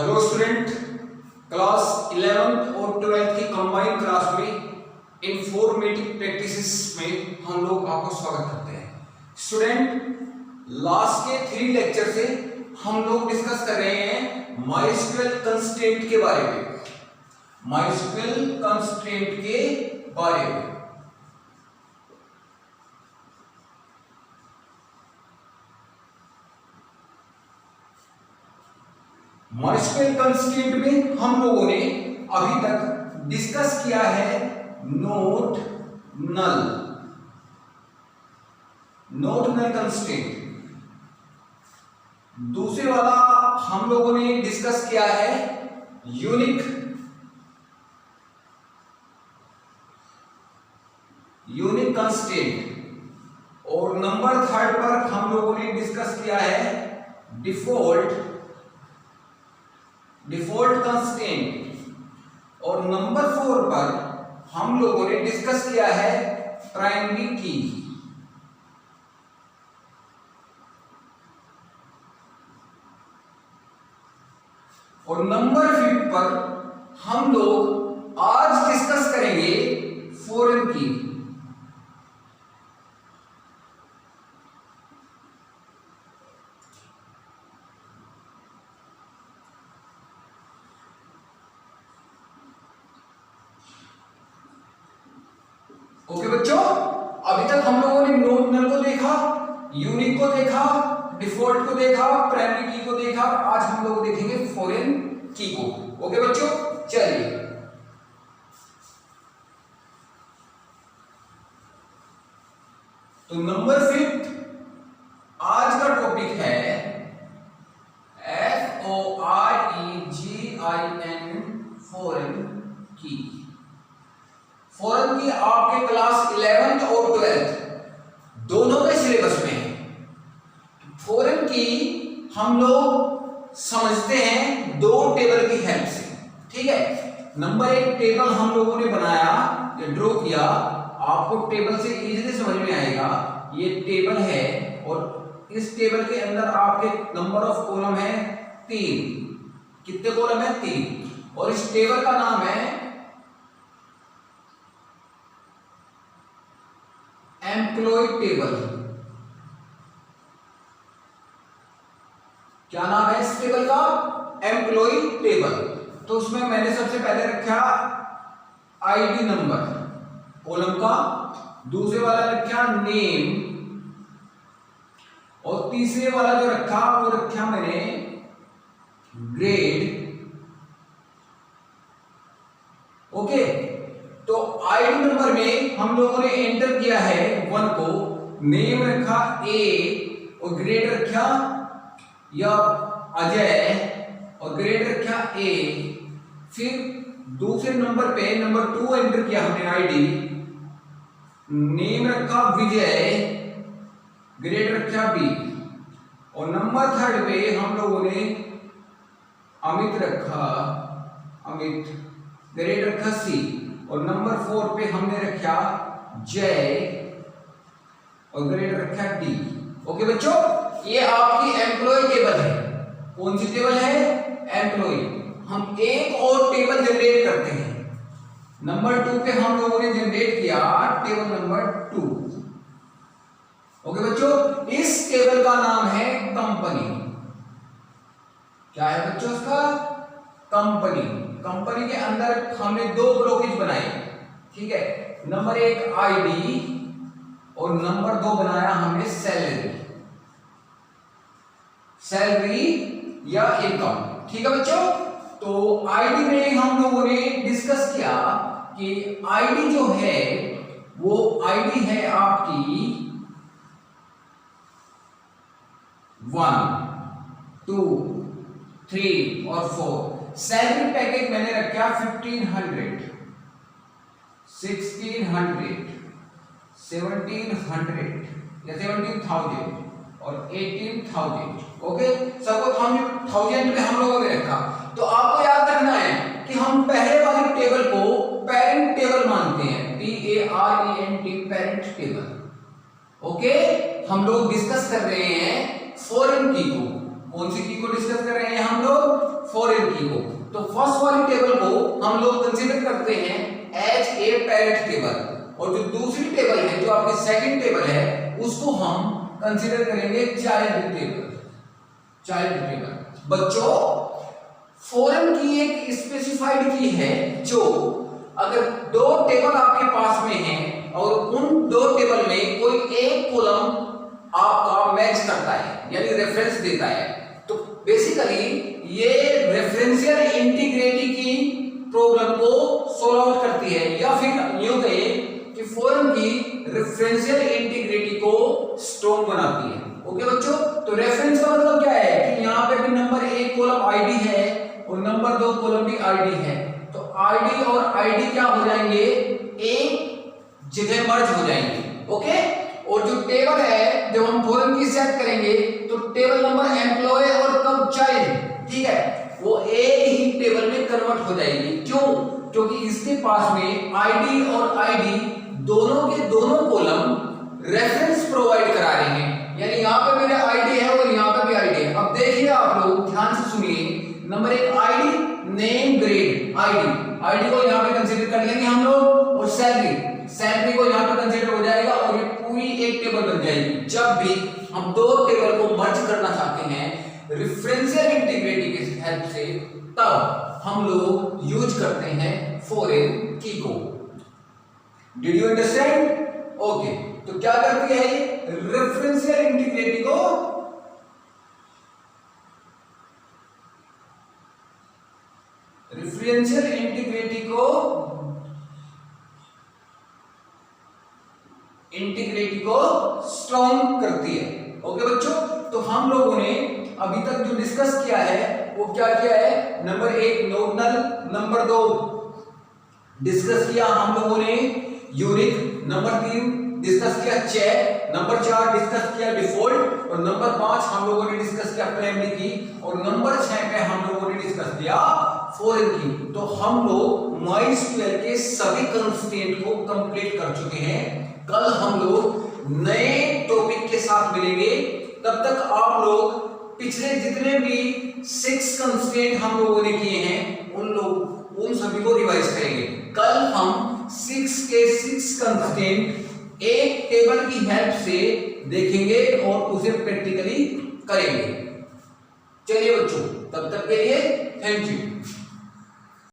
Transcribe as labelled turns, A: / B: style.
A: Hello student, class 11th और 12th की combined class में इंफॉर्मेटिव प्रैक्टिसेस में हम लोग आपका स्वागत करते हैं। स्टूडेंट, लास्ट के 3 लेक्चर से हम लोग डिस्कस कर रहे हैं माइस्क्यूएल कंस्ट्रेंट के बारे में। माइस्क्यूएल कंस्ट्रेंट के बारे में माइस्क्यूएल कंस्ट्रेंट में हम लोगों ने अभी तक डिस्कस किया है नोट नल कंस्ट्रेंट। दूसरे वाला हम लोगों ने डिस्कस किया है यूनिक कंस्ट्रेंट। और नंबर 3 पर हम लोगों ने डिस्कस किया है डिफॉल्ट कंस्ट्रेंट। और नंबर 4 पर हम लोगों ने डिस्कस किया है प्राइमरी की। और नंबर 5 पर हम लोग आज डिस्कस करेंगे फॉरेन की। ओके बच्चों, अभी तक हम लोगों ने नोट नल को देखा, यूनिक को देखा, डिफॉल्ट को देखा, प्राइमरी की को देखा। आज हम लोग देखेंगे फॉरेन की को। ओके बच्चों, चलिए तो नंबर 5 आज का टॉपिक है FOREIGIN फॉरेन की। फॉरेन की आपके क्लास 11th और 12th दोनों के सिलेबस में है। फॉरेन की हम लोग समझते हैं 2 टेबल की हेल्प से। ठीक है, नंबर 1 टेबल हम लोगों ने बनाया या ड्रॉ किया, आपको टेबल से इजीली समझ में आएगा। ये टेबल है और इस टेबल के अंदर आपके नंबर ऑफ कॉलम है 3। कितने कॉलम है? 3। और इस टेबल का नाम है एम्प्लॉय टेबल। क्या नाम है इस टेबल का? Employ table. तो उसमें मैंने सबसे पहले रखा आईडी नंबर कॉलम का, दूसरे वाला रखा नेम, और तीसरे वाला जो रखा वो रखा मैंने ग्रेड। ओके, तो आईडी नंबर में हम लोगों ने एंटर किया है 1 को, नेम रखा ए और ग्रेड रखा या अजय और ग्रेड रखा ए। फिर दूसरे नंबर पे नंबर 2 एंटर किया हमने आईडी, नेम रखा विजय, ग्रेड रखा बी। और नंबर 3 पे हम लोगों ने अमित रखा, अमित, ग्रेड रखा सी। और नंबर 4 पे हमने रखा जय और ग्रेड रखा डी। ओके बच्चों, ये आपकी एम्प्लॉय टेबल है। कौन सी टेबल है? एम्प्लॉय। हम एक और टेबल जनरेट करते हैं। नंबर 2 पे हम लोगों ने जनरेट किया टेबल नंबर 2। ओके बच्चों, इस टेबल का नाम है कंपनी। क्या है बच्चों इसका? कंपनी। कंपनी के अंदर हमने 2 ब्लॉकेज बनाए। ठीक है, नंबर 1 आईडी और नंबर 2 बनाया हमने सैलरी या इनकम। ठीक है बच्चों, तो आईडी में हम लोगों ने डिस्कस किया कि आईडी जो है वो आईडी है आपकी 1, 2, 3 और 4। सैलरी पैकेज मैंने रखा 1500, 1600, 1700 या 17,000 और 18,000। ओके, सबको 1000 पे हम लोगों ने रखा। तो आपको याद रखना है कि हम पहले वाली टेबल को पेरेंट टेबल मानते हैं, PARENT, पेरेंट टेबल। ओके, हम लोग डिस्कस कर रहे हैं फॉरेन की को। कौन सी की को डिस्कस कर रहे हैं हम लोग? फॉरेन की। सकते हैं एज ए पैरेंट टेबल, और जो दूसरी टेबल है, जो आपकी सेकंड टेबल है, उसको हम कंसीडर करेंगे चाइल्ड टेबल। चाइल्ड टेबल बच्चों फॉरेन की एक स्पेसिफाइड की है, जो अगर दो टेबल आपके पास में हैं और उन दो टेबल में कोई एक कॉलम आपका मैच करता है, यानी रेफरेंस देता है, तो बेसिकली ये रेफरेंशियल इंटीग्रिटी की प्रॉब्लम को सॉल्व आउट करती है, या फिर यूं कहे कि फॉरेन की रेफरेंशियल इंटीग्रिटी को स्ट्रॉन्ग बनाती है। ओके बच्चों, तो रेफरेंस का मतलब क्या है कि यहाँ पे भी नंबर 1 कॉलम आईडी है और नंबर 2 कॉलम भी आईडी है, तो आईडी और आईडी क्या हो जाएंगे, एक जगह मर्ज हो जाएंगे। ओके, और जो टेबल है जब हम फॉरेन की सेट करेंगे तो टेबल नंबर एम्प्लॉय और कब चाइल्ड, ठीक है, वो एक ही टेबल में कन्वर्ट हो जाएगी। क्यों? क्योंकि इसके पास में आईडी और आईडी दोनों के दोनों कॉलम रेफरेंस प्रोवाइड करा रहे हैं, यानी यहाँ पे मेरे आईडी है और यहाँ पे भी आईडी है। अब देखिए आप लोग ध्यान से सुनिए, number 1 ID, name, grade, ID को यहाँ पे कंसीडर कर लेंगे हम लोग, और सैलरी को यहाँ पे कंसीडर हो जाएगा, और ये पूरी एक टेबल बन जाएगी। जब भी हम दो टेबल को मर्ज करना चाहते हैं रेफरेंशियल इंटीग्रिटी की हेल्प से, तब हम लोग यूज करते हैं फॉरेन की को। Did you understand? ओके, तो क्या करती है ये रेफरेंशियल इंटीग्रिटी को स्ट्रॉन्ग करती है। ओके बच्चों, तो हम लोगों ने अभी तक जो डिस्कस किया है वो क्या किया है, नंबर 1 नॉर्मल, नंबर 2 डिस्कस किया हम लोगों ने यूनिक, नंबर 3 डिस्कस किया चेक, नंबर 4 डिस्कस किया डिफॉल्ट, और नंबर 5 हम लोगों ने डिस्कस किया प्राइमरी की, और नंबर 6 पे हम लोगों ने डिस्कस किया फॉरेन की। तो हम लोग MySQL के सभी कंस्ट्रेंट को कंप्लीट कर चुके हैं। कल हम लोग नए टॉपिक के साथ मिलेंगे, तब तक आप लोग पिछले जितने भी 6 कंस्ट्रेंट हम लोगों ने किए हैं उन सभी को रिवाइज करेंगे। कल हम 6 के 6 कंस्ट्रेंट एक टेबल की हेल्प से देखेंगे और उसे प्रैक्टिकली करेंगे। चलिए बच्चों, तब तक के लिए थैंक यू।